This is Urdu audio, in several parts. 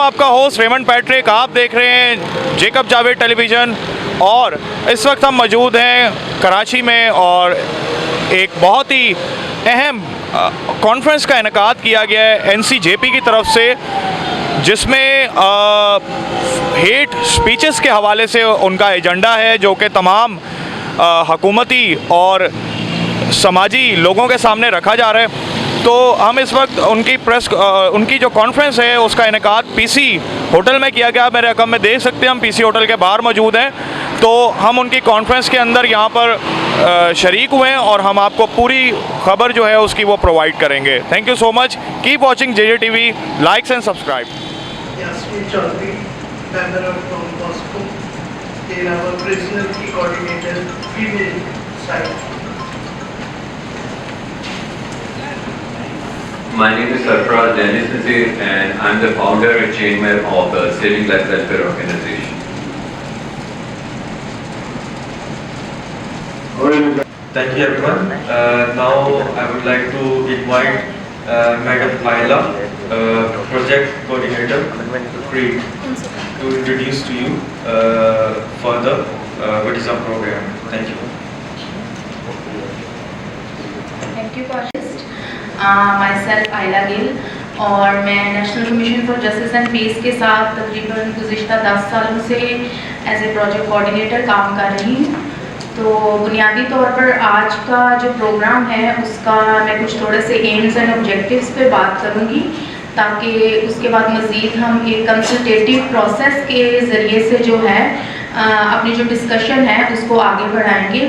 آپ کا ہوسٹ ریمنڈ پیٹرک. آپ دیکھ رہے ہیں جیکب جاوید ٹیلی ویژن اور اس وقت ہم موجود ہیں کراچی میں اور ایک بہت ہی اہم کانفرنس کا انعقاد کیا گیا ہے NCJP کی طرف سے، جس میں ہیٹ سپیچز کے حوالے سے ان کا ایجنڈا ہے جو کہ تمام حکومتی اور سماجی لوگوں کے سامنے رکھا جا رہا ہے. تو ہم اس وقت ان کی جو کانفرنس ہے اس کا انعقاد PC ہوٹل میں کیا گیا. میرے رقم میں دیکھ سکتے ہیں ہم PC ہوٹل کے باہر موجود ہیں. تو ہم ان کی کانفرنس کے اندر یہاں پر شریک ہوئے ہیں اور ہم آپ کو پوری خبر جو ہے اس کی وہ پرووائڈ کریں گے. Thank you so much. Keep watching JJTV. Likes and subscribe. My name is Sarfaraz Dennis Nazir and I'm the founder and chairman of the Saving Life Welfare Organization. Thank you everyone. Now I would like to invite Madam Aila, Project Coordinator, CREED, to introduce to you further what is our program. Thank you. Thank you, Kashist. Myself Aila Gill اور میں national commission for justice and پیس کے ساتھ تقریباً گزشتہ 10 سالوں سے ایز اے پروجیکٹ کوآرڈینیٹر کام کر رہی ہوں. تو بنیادی طور پر آج کا جو پروگرام ہے اس کا میں کچھ تھوڑے سے ایمز اینڈ آبجیکٹیوز پہ بات کروں گی، تاکہ اس کے بعد مزید ہم ایک کنسلٹیٹیو پروسیس کے ذریعے سے جو ہے اپنی جو ڈسکشن ہے اس کو آگے بڑھائیں گے.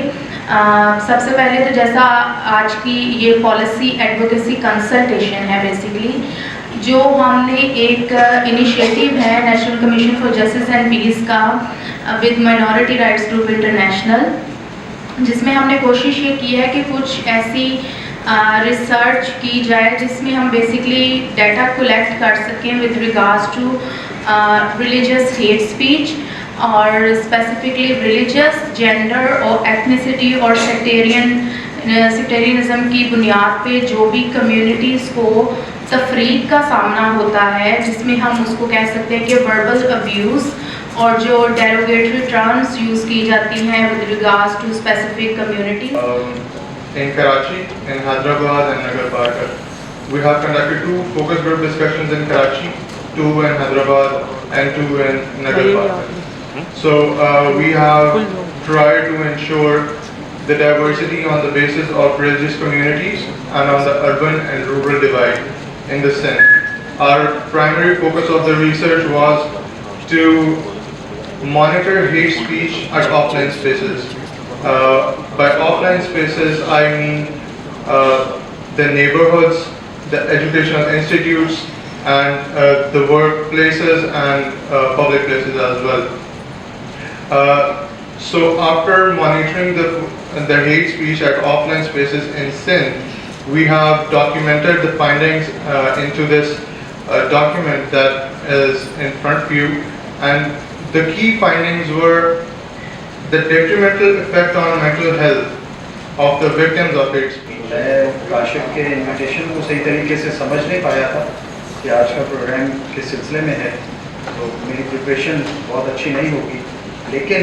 سب سے پہلے تو جیسا آج کی یہ پالیسی ایڈوکیسی کنسلٹیشن ہے بیسیکلی، جو ہم نے ایک انیشیٹو ہے national commission for justice and peace کا with minority rights group international, جس میں ہم نے کوشش یہ کی ہے کہ کچھ ایسی ریسرچ کی جائے جس میں ہم بیسکلی ڈیٹا کولیکٹ کر سکیں with regards to religious hate speech اور اسپیسیفکلی ریلیجیس، جینڈر اور ایتھنیسٹی اور سیکٹیرینزم کی بنیاد پہ جو بھی کمیونٹیز کو تفریق کا سامنا ہوتا ہے، جس میں ہم اس کو کہہ سکتے ہیں کہ وربل ابیوز اور جو ڈیروگیٹری ٹرمز یوز کی جاتی ہیں with regards to specific community. In Karachi, in Hyderabad and Nagar Park, we have conducted 2 focus group discussions in Karachi, 2 in Hyderabad and 2 in Nagar Park. So we have tried to ensure the diversity on the basis of religious communities and on the urban and rural divide in the Sindh. Our primary focus of the research was to monitor hate speech at offline spaces. By offline spaces, I mean the neighborhoods, the educational institutes, and the workplaces and public places as well. So after monitoring the hate speech at offline spaces in Sindh, we have documented the findings into this document that is in front of you, and the key findings were the detrimental effect on mental health of the victims of hate speech. میں کاشف کے انویٹیشن کو صحیح طریقے سے سمجھ نہیں پایا تھا کہ آج کا پروگرام کس سلسلے میں ہے، تو میری پریپریشن بہت اچھی نہیں ہوگی. لیکن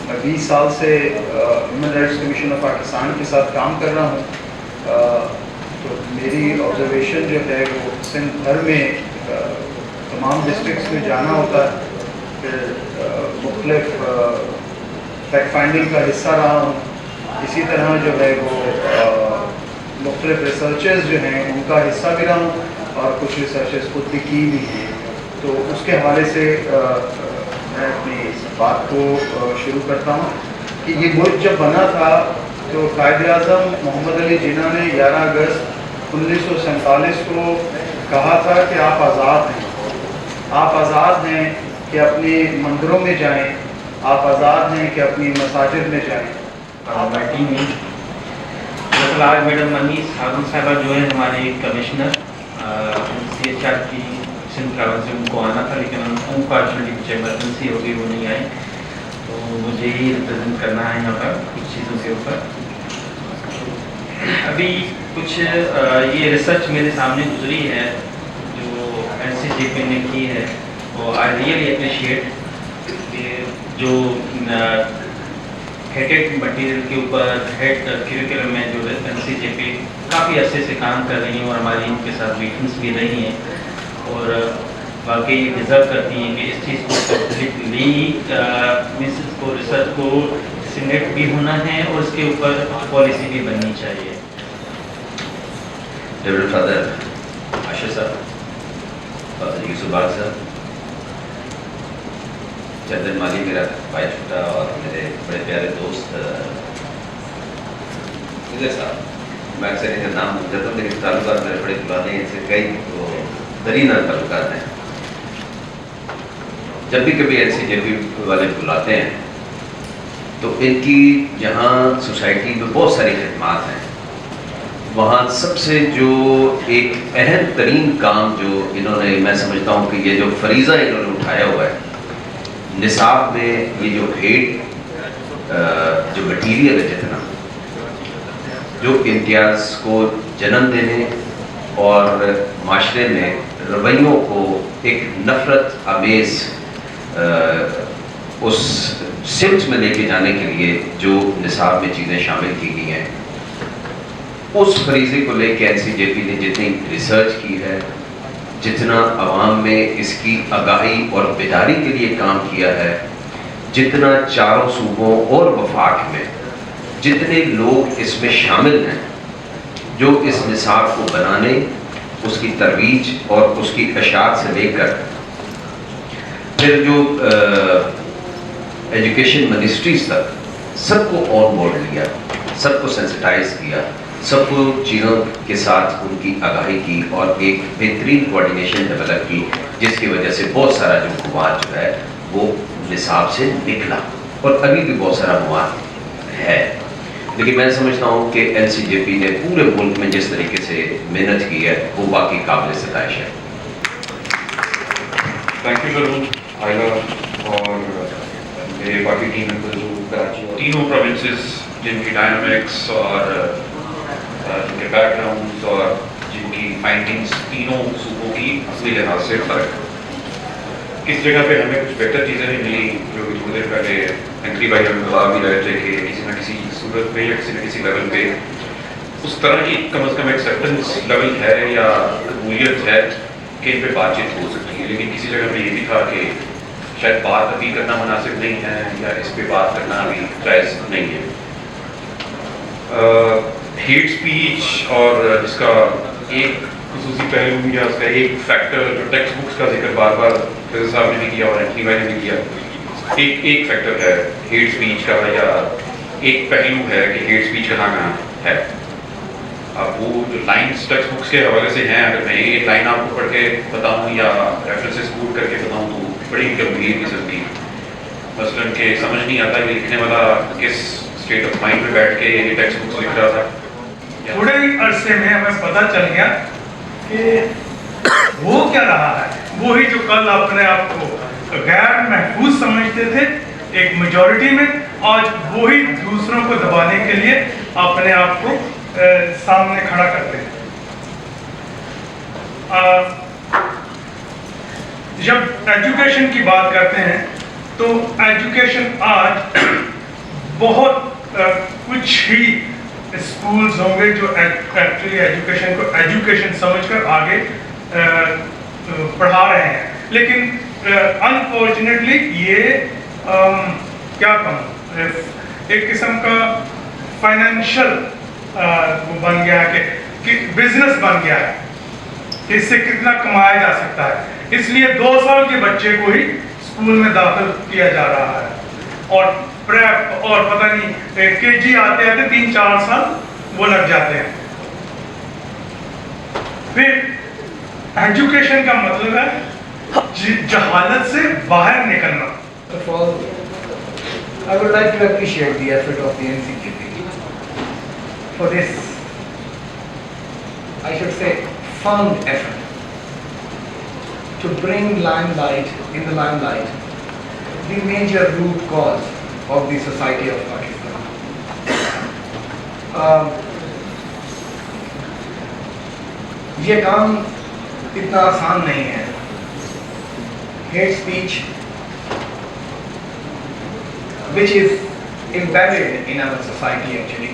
میں 20 سال سے human rights commission of Pakistan کے ساتھ کام کر رہا ہوں. تو میری آبزرویشن جو ہے وہ سندھ بھر میں تمام ڈسٹرکٹس میں جانا ہوتا ہے، پھر مختلف فیکٹ فائنڈنگ کا حصہ رہا ہوں. اسی طرح جو ہے وہ مختلف ریسرچز جو ہیں ان کا حصہ بھی رہا ہوں اور کچھ ریسرچز خود بھی کی بھی ہیں. تو اس کے حوالے سے میں اپنی بات کو شروع کرتا ہوں کہ یہ ملک جب بنا تھا تو قائد اعظم محمد علی جناح نے 11 اگست 1947 کو کہا تھا کہ آپ آزاد ہیں، آپ آزاد ہیں کہ اپنے مندروں میں جائیں، آپ آزاد ہیں کہ اپنی مساجد میں جائیں. پارٹی میں دراصل آج میڈم انیس ہارون صاحبہ جو ہے ہمارے کمشنر CHR کی سندھ پروونس سے، ان کو آنا تھا لیکن ان کو ایکچولی کچھ ایمرجنسی ہو گئی، وہ نہیں آئے. تو مجھے ہی ریپرزینٹ کرنا ہے یہاں پر کچھ چیزوں کے اوپر. ابھی کچھ یہ ریسرچ میرے سامنے گزری ہے جو NCJP جے پی نے کی ہے وہ آئی ریئلی اپریشیٹ کہ جو ہیڈ مٹیریل کے اوپر ہیڈ کریکولم میں جو این سی جے پی کافی عرصے سے کام کر رہی ہیں اور ہماری ان کے ساتھ میٹنگس بھی رہی ہیں اور واقعی یہ ڈیزرو کرتی ہیں کہ اس چیز کو کمپلیٹلی مس کو ریسرچ کو سلیکٹ بھی ہونا ہے اور اس کے اوپر پالیسی بھی بننی چاہیے. ڈیوٹی فادر عاشر صاحب, فادر یوسف باغ صاحب, چندن مالی میرا بھائی چھوٹا اور میرے بڑے پیارے دوست وجے صاحب, میں اکثر ان کا نام بھول جاتا ہوں لیکن تعلقات میرے بڑے پرانے ہیں, ان سے کئی ترین تعلقات ہیں. جب بھی کبھی این سی جے پی والے بلاتے ہیں تو ان کی جہاں سوسائٹی میں بہت ساری خدمات ہیں, وہاں سب سے جو ایک اہم ترین کام جو انہوں نے, میں سمجھتا ہوں کہ یہ جو فریضہ انہوں نے اٹھایا ہوا ہے نصاب میں, یہ جو ہیڈ جو مٹیریل ہے جتنا جو امتیاز کو جنم دینے اور معاشرے میں رویوں کو ایک نفرت آمیز اس سمت میں لے کے جانے کے لیے جو نصاب میں چیزیں شامل کی گئی ہیں, اس فریضے کو لے کے این سی جے پی نے جتنی ریسرچ کی ہے, جتنا عوام میں اس کی آگاہی اور بیداری کے لیے کام کیا ہے, جتنا چاروں صوبوں اور وفاق میں جتنے لوگ اس میں شامل ہیں جو اس نصاب کو بنانے, اس کی ترویج اور اس کی اشاعت سے لے کر پھر جو ایجوکیشن منسٹریز تک سب کو آن بورڈ لیا, سب کو سینسٹائز کیا, سب کو چیزوں کے ساتھ ان کی آگاہی کی اور ایک بہترین کوارڈینیشن ڈیولپ کی, جس کی وجہ سے بہت سارا جو مواد جو ہے وہ نصاب سے نکلا اور ابھی بھی بہت سارا مواد ہے. لیکن میں سمجھتا ہوں کہ این سی جے پی نے پورے ملک میں جس طریقے سے محنت کی ہے وہ باقی قابل ستائش ہے. تھینک یو ضرور آئلہ اور میرے باقی ٹیم ممبرز جو کراچی اور تینوں پروونسز جن کی ڈائنامکس اور جن کے بیک گراؤنڈس اور جن کی فائنڈنگس تینوں صوبوں کی اصلی لحاظ سے فرق. کس جگہ پہ ہمیں کچھ بہتر چیزیں نہیں ملی جو کہ تھوڑی دیر پہلے انکری بھائی ہمیں بتا بھی رہے تھے کہ کسی نہ کسی صورت پہ یا کسی نہ کسی لیول پہ اس طرح کی کم از کم ایکسیپٹنس لیول ہے یا قبولیت ہے کہ ان پہ بات چیت ہو سکتی ہے. لیکن کسی جگہ پہ یہ بھی تھا کہ شاید بات ابھی کرنا مناسب نہیں ہے یا اس پہ بات کرنا ابھی جائز نہیں ہے. ہیٹ اسپیچ اور جس کا ایک خصوصی پہلو یا اس کا ایک فیکٹر جو ٹیکسٹ بکس کا ذکر بار بار فیض صاحب نے بھی کیا اور اینٹنی بھائی نے بھی کیا, ایک فیکٹر ہے ہیٹ اسپیچ کا یا ایک پہلو ہے کہ ہیٹ اسپیچ کہاں کہاں ہے. اب وہ جو لائنس ٹیکسٹ بکس کے حوالے سے ہیں, اگر میں ایک لائن آپ کو پڑھ کے بتاؤں یا ریفرنسز کوٹ کر کے بتاؤں تو بڑی گمبھیر قسم کی, مثلاً کہ سمجھ نہیں آتا کہ لکھنے والا کس اسٹیٹ آف مائنڈ میں بیٹھ کے یہ ٹیکسٹ بکس لکھ رہا تھا. تھوڑے ہی عرصے میں ہمیں پتہ چل گیا کہ وہ کیا رہا ہے, وہی جو کل اپنے آپ کو غیر محفوظ سمجھتے تھے ایک میجورٹی میں, آج وہی دوسروں کو دبانے کے لیے اپنے آپ کو سامنے کھڑا کرتے ہیں. جب ایجوکیشن کی بات کرتے ہیں تو ایجوکیشن آج بہت کچھ ہی اسکولز ہوں گے جو ایکچولی ایجوکیشن کو ایجوکیشن سمجھ کر آگے پڑھا رہے ہیں. لیکن انفارچونیٹلی یہ کیا کہوں, ایک قسم کا فائنینشیل بن گیا ہے کہ بزنس بن گیا ہے کہ اس سے کتنا کمایا جا سکتا ہے. اس لیے 2 سال کے بچے کو ہی اسکول میں داخل کیا جا رہا ہے اور پریپ اور پتہ نہیں کے جی آتے آتے 3-4 سال وہ لگ جاتے ہیں. پھر ایجوکیشن کا مطلب ہے جہالت سے باہر نکلنا. First of all, I would like to appreciate the effort of the NCGP for this, I should say, found effort to bring in the limelight the major root cause of the society of Pakistan. یہ کام اتنا آسان نہیں ہے hate speech which is embedded in our society actually.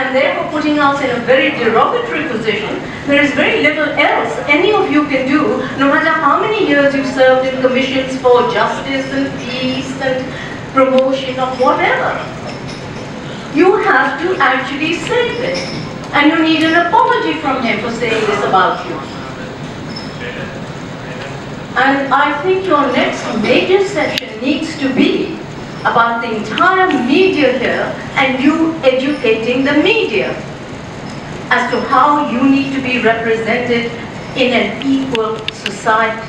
And therefore putting us in a very derogatory position, there is very little else any of you can do, no matter how many years you've served in commissions for justice and peace and promotion of whatever. You have to actually say this, and you need an apology from him for saying this about you. And I think your next major session needs to be about the entire media here and you educating the media as to how you need to be represented in an equal society.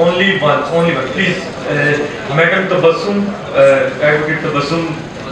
Only one, please, Madam Tabassum, Advocate Tabassum,